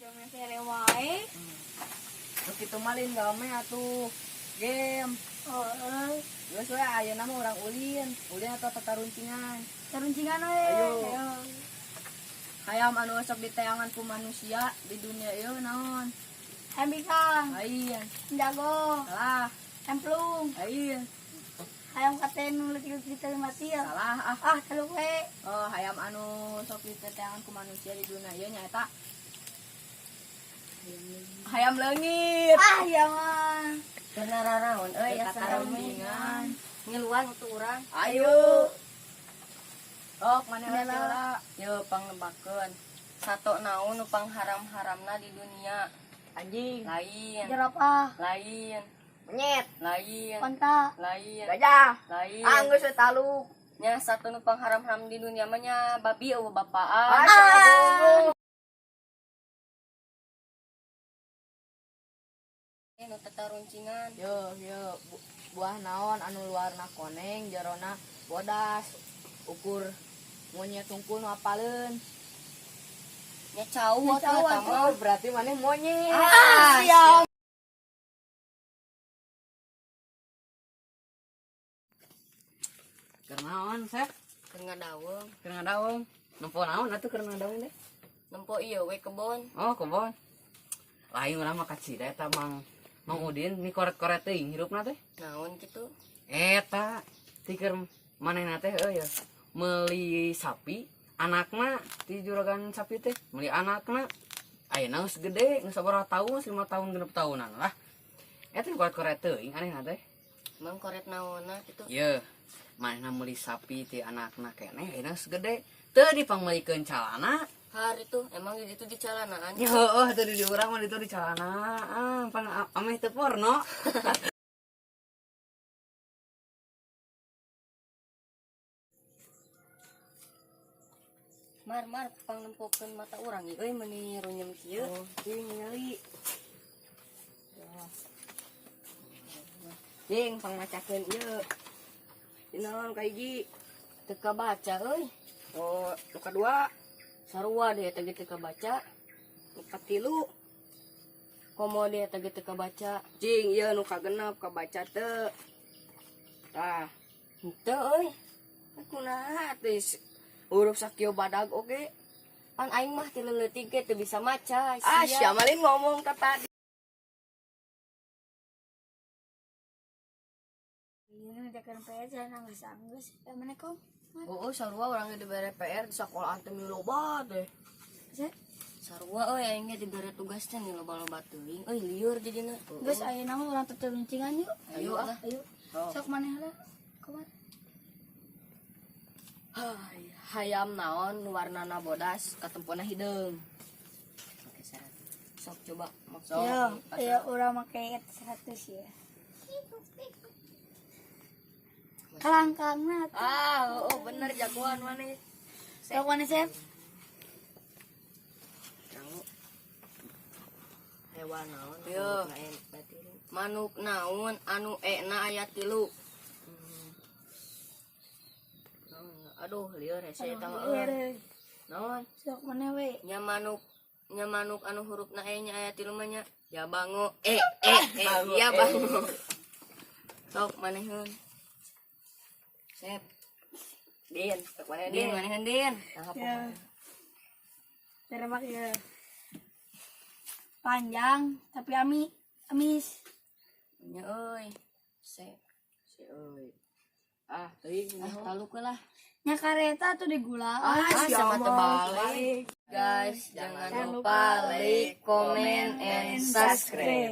Jangan kere wae. Terus itu malin game atuh game. Oh, Geus we ayeuna mah urang ulin atau tataruncingan. teruncingan we. Ayo. Hayam anu sok diteangan ku manusia di dunia ieu naon? Bikang, Ain. jago, Salah. emplung, Ain. hayam katen leutik kita mati ya. Salah ah. Ah, teluk we. Oh, hayam anu sok diteangan ku manusia di dunia ieu nyaeta hayam leungit. Ah, ya mah. Karena raraon ya Tataruncingan. ngiluan untuk orang. Ayo. Ok, mana Nela. heula? Yo pangnebakeun. Sato naon nu pangharam-haramna di dunia. Anjing. Lain. Jerapah, Lain. Monyet. Lain. konta, Lain. Gajah. Lain. Geus we taluk. Nya satu nu pangharam-haram di dunia mah nya babi eueuh bapaan. Ah. Nu tataruncingan. Yo, buah naon anu luarna koneng, jarona bodas. Ukur monyet tungkul nu apaleun. Nya cau atuh eta mah. Oh, berarti maneh monyet. Ah, siap. Keur naon, Sep? Keur ngadaweung. Keur ngadaweung. Nempo naon atuh keur ngadaweung teh? Nempo ieu we kebon. Oh, kebon. Lain urang mah kacida eta Mang Udin ni koret-koret teuing hirupna teh. Naon kitu? Eta tikeur manehna teh ya. Meuli sapi, anakna di juragan sapi teh, meuli anakna. Ayeuna geus gede, geus sabaraha taun, 5 tahun 6 tahunan lah. Eta koret-koret teuing anehna teh. Mang koret naonna kitu? Ye, manehna meuli sapi ti anakna keneh, ayeuna geus gede. Teu dipangmeulikeun calana. Hari tuh emang di ditu di calanaan. Ya heueuh teu di urang mah ditu di calana. Pan ameh teu porno. Mar pangnempokeun mata urang ieu euy meuni runyem kieu. Oh, ieu ningali. Ding pangmacakeun ieu. Dinaon ka hiji? Teu kabaca euy. Oh, nu kadua, Sarua deh eta ge teu kabaca. nu katilu. Komo deh eta ge teu kabaca. Cing ieu nu kagenep kabaca teu. Tah, Henteu euy. kunaha teh huruf sakieu badag oge. Pan aing mah ti leuletik ge teu bisa maca. Ah, sia. sia malin ngomong ka tadi. Ini jakan PR jangan anggus. Assalamualaikum. Oh, sarua urang ge dibere PR di sakola teh loba teh. Sarua euy aing ge dibere tugas teh nih loba-loba teuing. Euy lieur jadina. Geus ayeuna mah urang teruncingan yuk. Ayo ah. Ayo. Oh. Sok maneh lah. Kuat. Hayam naon nu warnana bodas katempuna hideung. Oke, syarat. Sok coba Sok. Ayo urang make 100 ya. Kalangkangna. Ah, oh bener jagoan maneh. Sok maneh Sep. Hewan naon? Yo. Lain batin. manuk naon anu na aya 3. Aduh, lieur hese eta mah. Iya, Naon? sok maneh we. nya manuk anu hurufna nya aya 3 mah nya ya bango Bango, ya bango. Sok maneheun. Sep. Din, sok maneh Din din. maneheun din. Ya. Terima ya. Panjang tapi amis. Nya euy. Sep. Si euy. Ah, teuing Taluk lah. Nya kareta tuh digula. Sama terbalik. Guys, jangan lupa like, comment, and subscribe.